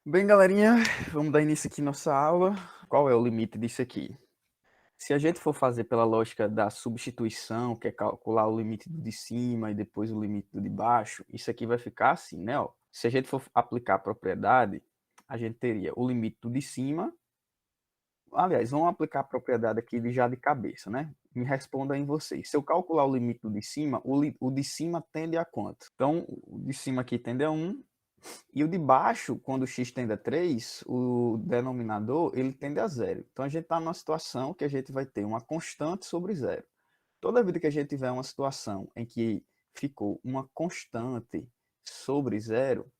Bem, galerinha, vamos dar início aqui à nossa aula. Qual é o limite disso aqui? Se a gente for fazer pela lógica da substituição, que é calcular o limite do de cima e depois o limite do de baixo, isso aqui vai ficar assim, né? Ó. Se a gente for aplicar a propriedade, a gente teria o limite do de cima. Aliás, vamos aplicar a propriedade aqui já de cabeça, né? Me responda aí vocês. Se eu calcular o limite do de cima, o de cima tende a quanto? Então, o de cima aqui tende a 1, e o de baixo, quando x tende a 3, o denominador ele tende a zero. Então a gente está numa situação que a gente vai ter uma constante sobre zero. Toda vida que a gente tiver uma situação em que ficou uma constante sobre zero,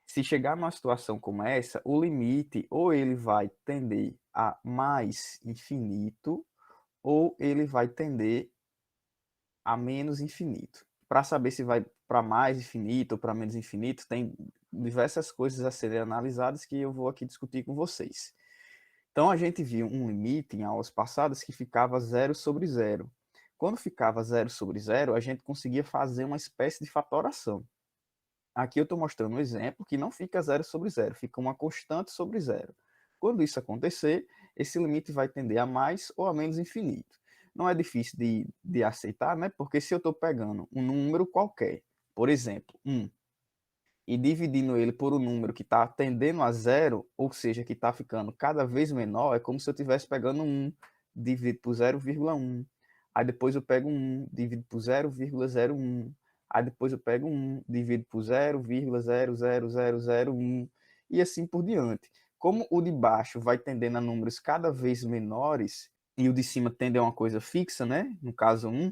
se chegar numa situação como essa, o limite ou ele vai tender a mais infinito, ou ele vai tender a menos infinito. Para saber se vai para mais infinito ou para menos infinito, tem diversas coisas a serem analisadas que eu vou aqui discutir com vocês. Então, a gente viu um limite em aulas passadas que ficava zero sobre zero. Quando ficava zero sobre zero, a gente conseguia fazer uma espécie de fatoração. Aqui eu estou mostrando um exemplo que não fica zero sobre zero, fica uma constante sobre zero. Quando isso acontecer, esse limite vai tender a mais ou a menos infinito. Não é difícil de aceitar, né? Porque se eu estou pegando um número qualquer, por exemplo, 1, e dividindo ele por um número que está tendendo a zero, ou seja, que está ficando cada vez menor, é como se eu estivesse pegando 1, dividido por 0,1. Aí depois eu pego 1, dividido por 0,01. Aí depois eu pego 1, dividido por 0,00001. E assim por diante. Como o de baixo vai tendendo a números cada vez menores, e o de cima tende a uma coisa fixa, né? No caso 1,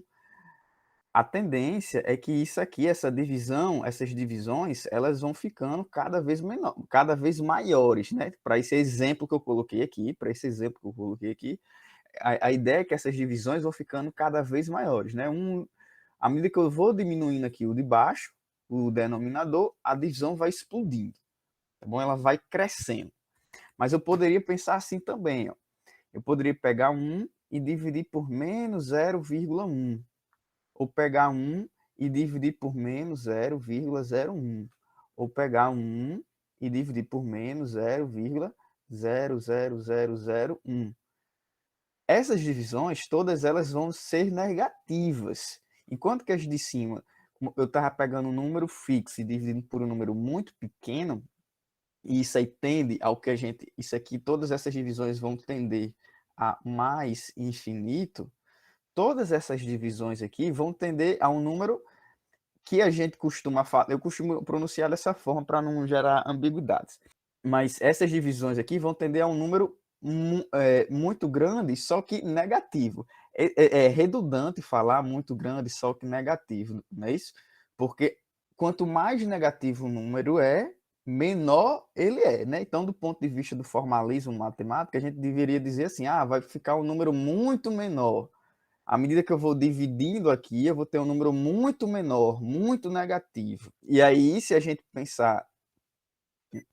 a tendência é que isso aqui, essa divisão, essas divisões, elas vão ficando cada vez menor, cada vez maiores, né? Para esse exemplo que eu coloquei aqui, a ideia é que essas divisões vão ficando cada vez maiores, né? À medida que eu vou diminuindo aqui o de baixo, o denominador, a divisão vai explodindo, tá bom? Ela vai crescendo. Mas eu poderia pensar assim também, ó. Eu poderia pegar 1 e dividir por menos 0,1, ou pegar 1 e dividir por menos 0,01, ou pegar 1 e dividir por menos 0,00001. Essas divisões, todas elas vão ser negativas, enquanto que as de cima, eu estava pegando um número fixo e dividindo por um número muito pequeno, e isso aí tende ao que isso aqui, todas essas divisões vão tender a mais infinito. Todas essas divisões aqui vão tender a um número que a gente costuma falar, eu costumo pronunciar dessa forma para não gerar ambiguidades. Mas essas divisões aqui vão tender a um número muito grande, só que negativo. É redundante falar muito grande, só que negativo, não é isso? Porque quanto mais negativo o número é, menor ele é, né? Então, do ponto de vista do formalismo matemático, a gente deveria dizer assim, vai ficar um número muito menor. À medida que eu vou dividindo aqui, eu vou ter um número muito menor, muito negativo. E aí, se a gente pensar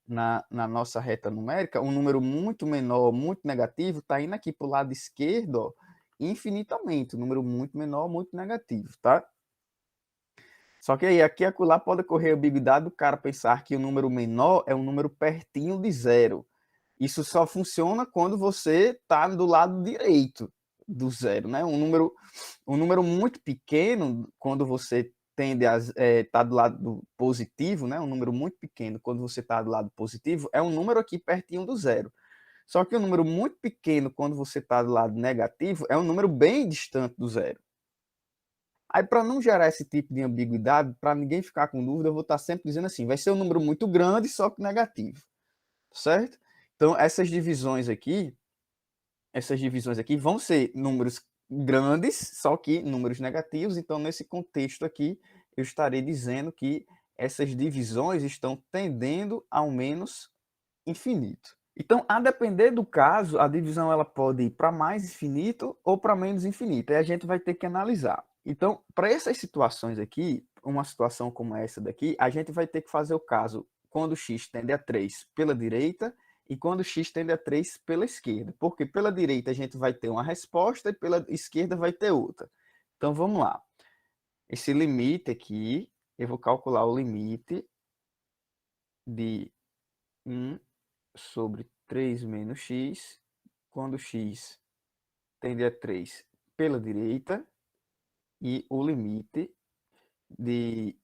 na nossa reta numérica, um número muito menor, muito negativo, está indo aqui para o lado esquerdo, ó, infinitamente. Um número muito menor, muito negativo, tá? Só que aí, aqui e acolá pode ocorrer a ambiguidade do cara pensar que o número menor é um número pertinho de zero. Isso só funciona quando você está do lado direito do zero, né? Um número muito pequeno, quando você tende a estar do lado positivo, né? Um número muito pequeno, quando você está do lado positivo, é um número aqui pertinho do zero. Só que um número muito pequeno, quando você está do lado negativo, é um número bem distante do zero. Aí, para não gerar esse tipo de ambiguidade, para ninguém ficar com dúvida, eu vou estar sempre dizendo assim: vai ser um número muito grande, só que negativo, certo? Então, essas divisões aqui vão ser números grandes, só que números negativos. Então, nesse contexto aqui, eu estarei dizendo que essas divisões estão tendendo ao menos infinito. Então, a depender do caso, a divisão ela pode ir para mais infinito ou para menos infinito. Aí a gente vai ter que analisar. Então, para essas situações aqui, uma situação como essa daqui, a gente vai ter que fazer o caso quando x tende a 3 pela direita e quando x tende a 3 pela esquerda. Porque pela direita a gente vai ter uma resposta e pela esquerda vai ter outra. Então, vamos lá. Esse limite aqui, eu vou calcular o limite de 1 sobre 3 menos x, quando x tende a 3 pela direita, e o limite de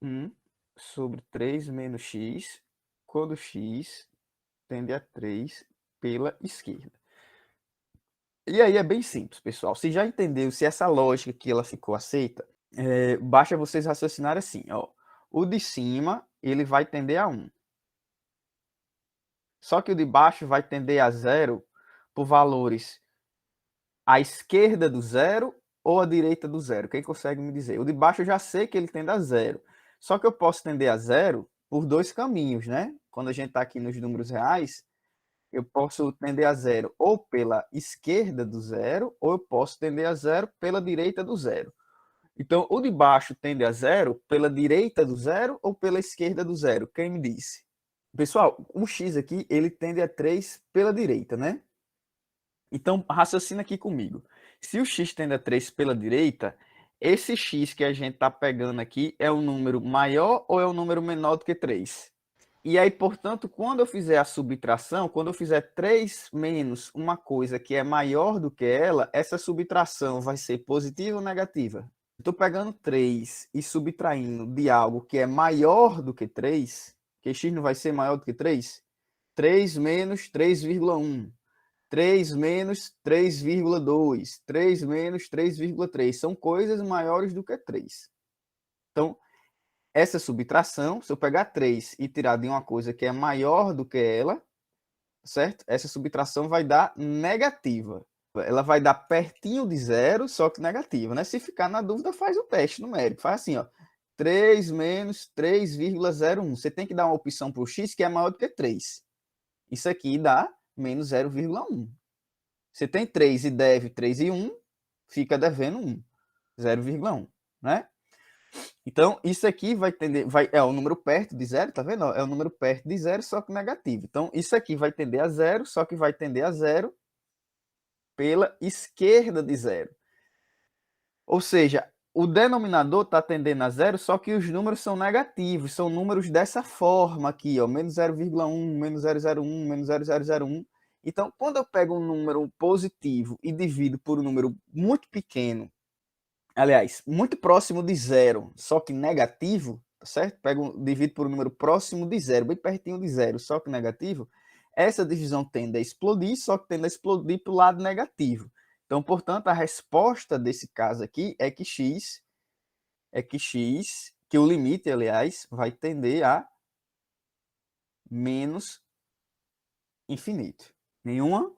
1 sobre 3 menos x, quando x tende a 3 pela esquerda. E aí é bem simples, pessoal. Se já entendeu, se essa lógica aqui ela ficou aceita, basta vocês raciocinarem assim, ó. O de cima, ele vai tender a 1. Só que o de baixo vai tender a 0 por valores à esquerda do zero ou à direita do zero. Quem consegue me dizer? O de baixo eu já sei que ele tende a 0. Só que eu posso tender a 0 por dois caminhos, né? Quando a gente está aqui nos números reais, eu posso tender a 0 ou pela esquerda do zero, ou eu posso tender a 0 pela direita do zero. Então, o de baixo tende a 0 pela direita do zero ou pela esquerda do zero? Quem me disse? Pessoal, o x aqui, ele tende a 3 pela direita, né? Então, raciocina aqui comigo. Se o x tende a 3 pela direita, esse x que a gente está pegando aqui é um número maior ou é um número menor do que 3? E aí, portanto, quando eu fizer a subtração, quando eu fizer 3 menos uma coisa que é maior do que ela, essa subtração vai ser positiva ou negativa? Estou pegando 3 e subtraindo de algo que é maior do que 3, que x não vai ser maior do que 3? 3 menos 3,1. 3 menos 3,2, 3 menos 3,3, são coisas maiores do que 3. Então, essa subtração, se eu pegar 3 e tirar de uma coisa que é maior do que ela, certo? Essa subtração vai dar negativa. Ela vai dar pertinho de zero, só que negativa, né? Se ficar na dúvida, faz o teste numérico. Faz assim, ó. 3 menos 3,01. Você tem que dar uma opção para o x que é maior do que 3. Isso aqui dá menos 0,1. Você tem 3 e deve 3 e 1, fica devendo 1, 0,1, né? Então, isso aqui é o número perto de zero, tá vendo? É o número perto de zero, só que negativo. Então, isso aqui vai tender a zero, só que vai tender a zero pela esquerda de zero. Ou seja, o denominador está tendendo a zero, só que os números são negativos, são números dessa forma aqui, ó, menos 0,1, menos 0,01, menos 0,001. Então, quando eu pego um número positivo e divido por um número muito pequeno, aliás, muito próximo de zero, só que negativo, tá certo? Divido por um número próximo de zero, bem pertinho de zero, só que negativo, essa divisão tende a explodir, só que tende a explodir para o lado negativo. Então, portanto, a resposta desse caso aqui é que que o limite, aliás, vai tender a menos infinito. Nenhuma?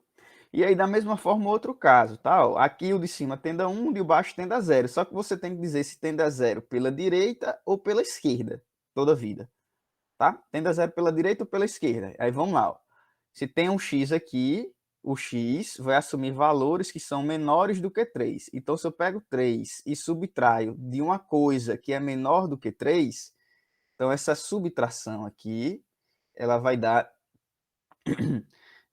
E aí, da mesma forma, outro caso, tá? Aqui o de cima tende a 1, o de baixo tende a 0. Só que você tem que dizer se tende a 0 pela direita ou pela esquerda, toda vida, tá? Tende a 0 pela direita ou pela esquerda. Aí vamos lá, ó. Se tem um x aqui, o x vai assumir valores que são menores do que 3. Então, se eu pego 3 e subtraio de uma coisa que é menor do que 3, então essa subtração aqui, ela vai dar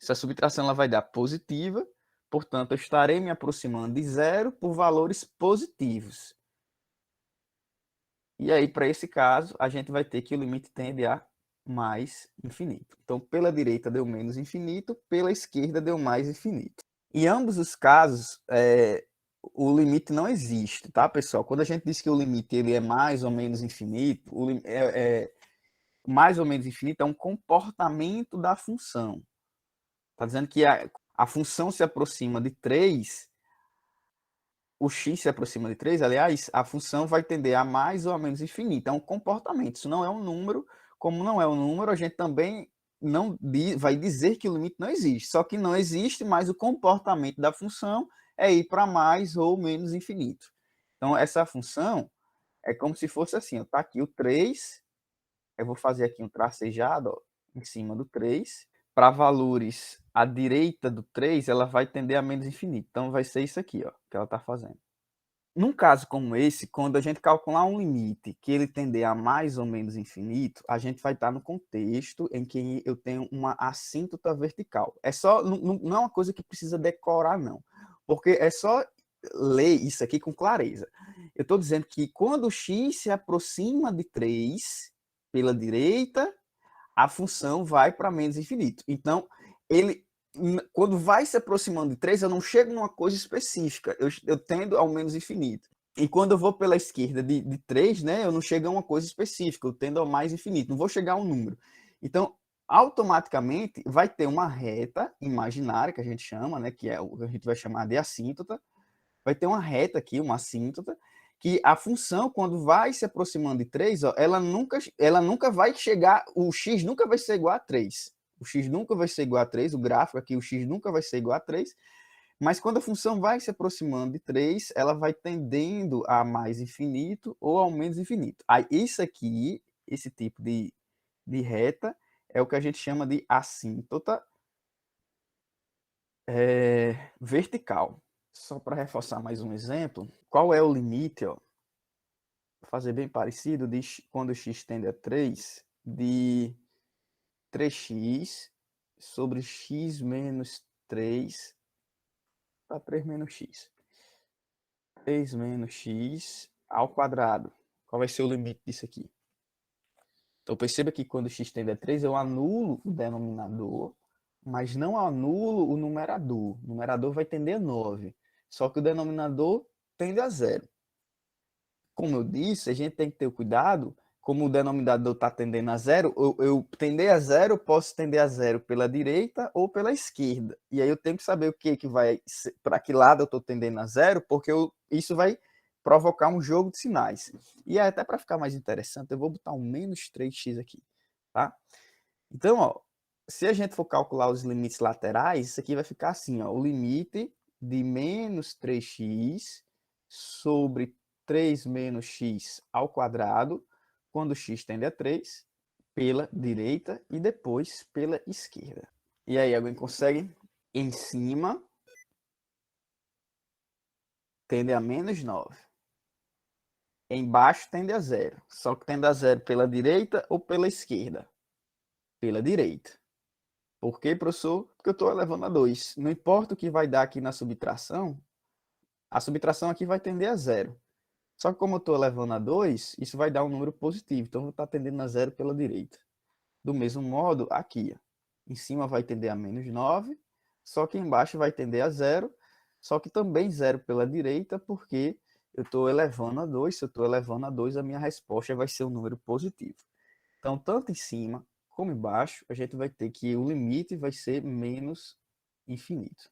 essa subtração ela vai dar positiva, portanto, eu estarei me aproximando de zero por valores positivos. E aí, para esse caso, a gente vai ter que o limite tende a mais infinito. Então, pela direita deu menos infinito, pela esquerda deu mais infinito. Em ambos os casos, o limite não existe, tá, pessoal? Quando a gente diz que o limite ele é mais ou menos infinito, mais ou menos infinito é um comportamento da função. Está dizendo que a função se aproxima de 3, o x se aproxima de 3, aliás, a função vai tender a mais ou a menos infinito. É um comportamento, isso não é um número. Como não é um número, a gente também não vai dizer que o limite não existe. Só que não existe, mas o comportamento da função é ir para mais ou menos infinito. Então, essa função é como se fosse assim, está aqui o 3, eu vou fazer aqui um tracejado, ó, em cima do 3. Para valores à direita do 3, ela vai tender a menos infinito. Então, vai ser isso aqui, ó, que ela está fazendo. Num caso como esse, quando a gente calcular um limite que ele tender a mais ou menos infinito, a gente vai estar no contexto em que eu tenho uma assíntota vertical. Não é uma coisa que precisa decorar, não. Porque é só ler isso aqui com clareza. Eu estou dizendo que quando o x se aproxima de 3 pela direita, a função vai para menos infinito. Então, ele, quando vai se aproximando de 3, eu não chego numa coisa específica, eu tendo ao menos infinito. E quando eu vou pela esquerda de 3, né, eu não chego a uma coisa específica, eu tendo ao mais infinito, não vou chegar a um número. Então, automaticamente, vai ter uma reta imaginária, que a gente chama, né, que é o que a gente vai chamar de assíntota, vai ter uma reta aqui, uma assíntota, que a função, quando vai se aproximando de 3, ó, ela nunca vai chegar, o x nunca vai ser igual a 3. O x nunca vai ser igual a 3, o gráfico aqui, o x nunca vai ser igual a 3, mas quando a função vai se aproximando de 3, ela vai tendendo a mais infinito ou ao menos infinito. Aí, isso aqui, esse tipo de reta, é o que a gente chama de assíntota vertical. Só para reforçar mais um exemplo, qual é o limite, ó? Vou fazer bem parecido, de quando x tende a 3, de 3x sobre x menos 3 para 3 menos x. 3 menos x ao quadrado. Qual vai ser o limite disso aqui? Então perceba que quando x tende a 3, eu anulo o denominador, mas não anulo o numerador. O numerador vai tender a 9. Só que o denominador tende a 0. Como eu disse, a gente tem que ter cuidado, como o denominador está tendendo a 0, eu tender a 0, posso tender a 0 pela direita ou pela esquerda. E aí eu tenho que saber o que vai, para que lado eu estou tendendo a 0, porque isso vai provocar um jogo de sinais. E até para ficar mais interessante, eu vou botar um menos 3x aqui, tá? Então, ó, se a gente for calcular os limites laterais, isso aqui vai ficar assim, ó, o limite de menos 3x sobre 3 menos x ao quadrado, quando x tende a 3, pela direita e depois pela esquerda. E aí, alguém consegue? Em cima, tende a menos 9. Embaixo tende a 0. Só que tende a 0 pela direita ou pela esquerda? Pela direita. Por quê, professor? Porque eu estou elevando a 2. Não importa o que vai dar aqui na subtração, a subtração aqui vai tender a 0. Só que como eu estou elevando a 2, isso vai dar um número positivo. Então, eu vou estar tendendo a 0 pela direita. Do mesmo modo, aqui, ó, em cima vai tender a menos 9, só que embaixo vai tender a 0, só que também 0 pela direita, porque eu estou elevando a 2. Se eu estou elevando a 2, a minha resposta vai ser um número positivo. Então, tanto em cima como embaixo, a gente vai ter que o limite vai ser menos infinito.